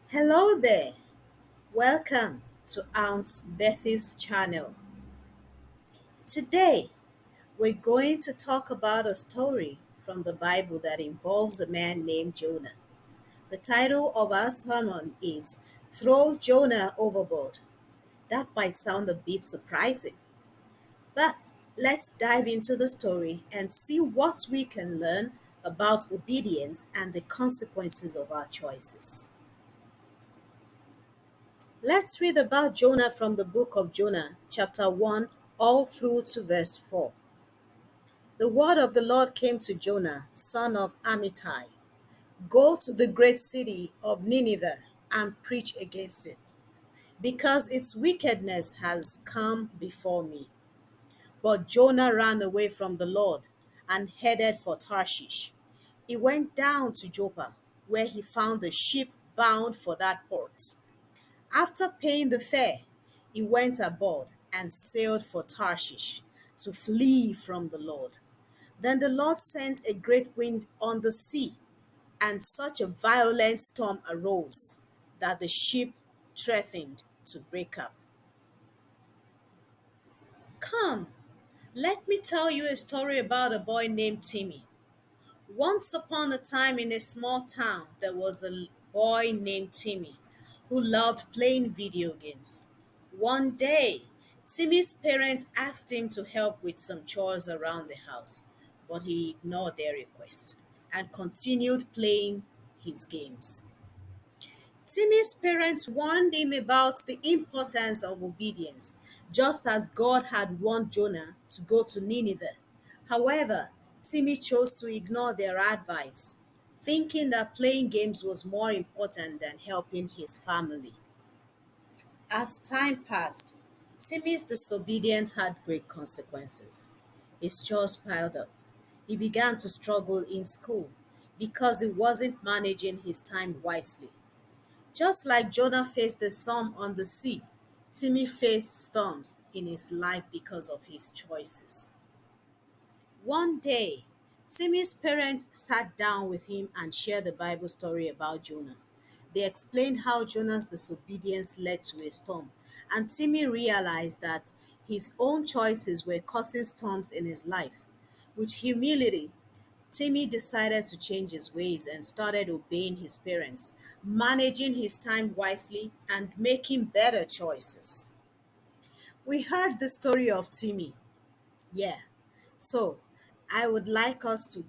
Hello there. Welcome to Aunt Bethy's channel. Today, we're going to talk about a story from the Bible that involves a man named Jonah. The title of our sermon is Throw Jonah Overboard. That might sound a bit surprising, but let's dive into the story and see what we can learn about obedience and the consequences of our choices. Let's read about Jonah from the book of Jonah, chapter 1, all through to verse 4. The word of the Lord came to Jonah, son of Amittai. Go to the great city of Nineveh and preach against it, because its wickedness has come before me. But Jonah ran away from the Lord and headed for Tarshish. He went down to Joppa, where he found a ship bound for that port. After paying the fare, he went aboard and sailed for Tarshish to flee from the Lord. Then the Lord sent a great wind on the sea, and such a violent storm arose that the ship threatened to break up. Come, let me tell you a story about a boy named Timmy. Once upon a time in a small town, there was a boy named Timmy who loved playing video games. One day, Timmy's parents asked him to help with some chores around the house, but he ignored their request and continued playing his games. Timmy's parents warned him about the importance of obedience, just as God had warned Jonah to go to Nineveh. However, Timmy chose to ignore their advice, thinking that playing games was more important than helping his family. As time passed, Timmy's disobedience had great consequences. His chores piled up. He began to struggle in school because he wasn't managing his time wisely. Just like Jonah faced the storm on the sea, Timmy faced storms in his life because of his choices. One day, Timmy's parents sat down with him and shared the Bible story about Jonah. They explained how Jonah's disobedience led to a storm, and Timmy realized that his own choices were causing storms in his life. With humility, Timmy decided to change his ways and started obeying his parents, managing his time wisely, and making better choices. We heard the story of Timmy. Yeah. So I would like us to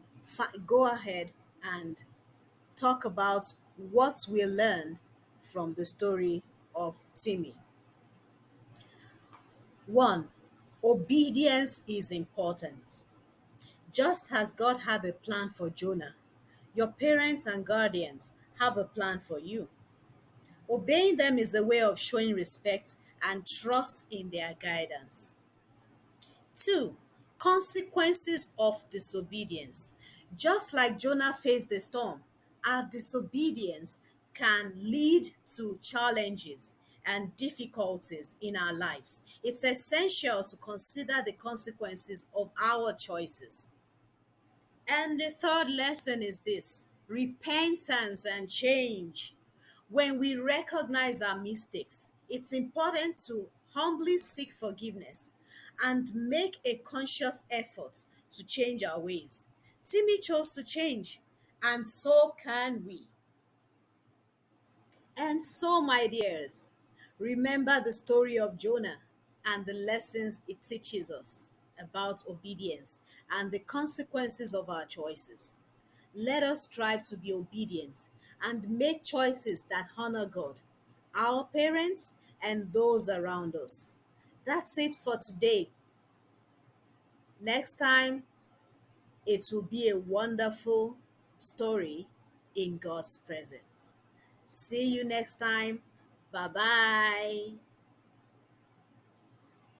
go ahead and talk about what we learned from the story of Timmy. One, obedience is important. Just as God had a plan for Jonah, your parents and guardians have a plan for you. Obeying them is a way of showing respect and trust in their guidance. Two, consequences of disobedience. Just like Jonah faced the storm, our disobedience can lead to challenges and difficulties in our lives. It's essential to consider the consequences of our choices. And the third lesson is this: repentance and change. When we recognize our mistakes, it's important to humbly seek forgiveness and make a conscious effort to change our ways. Timmy chose to change, and so can we. And so, my dears, remember the story of Jonah and the lessons it teaches us about obedience and the consequences of our choices. Let us strive to be obedient and make choices that honor God, our parents, and those around us. That's it for today. Next time, it will be a wonderful story in God's presence. See you next time. Bye bye.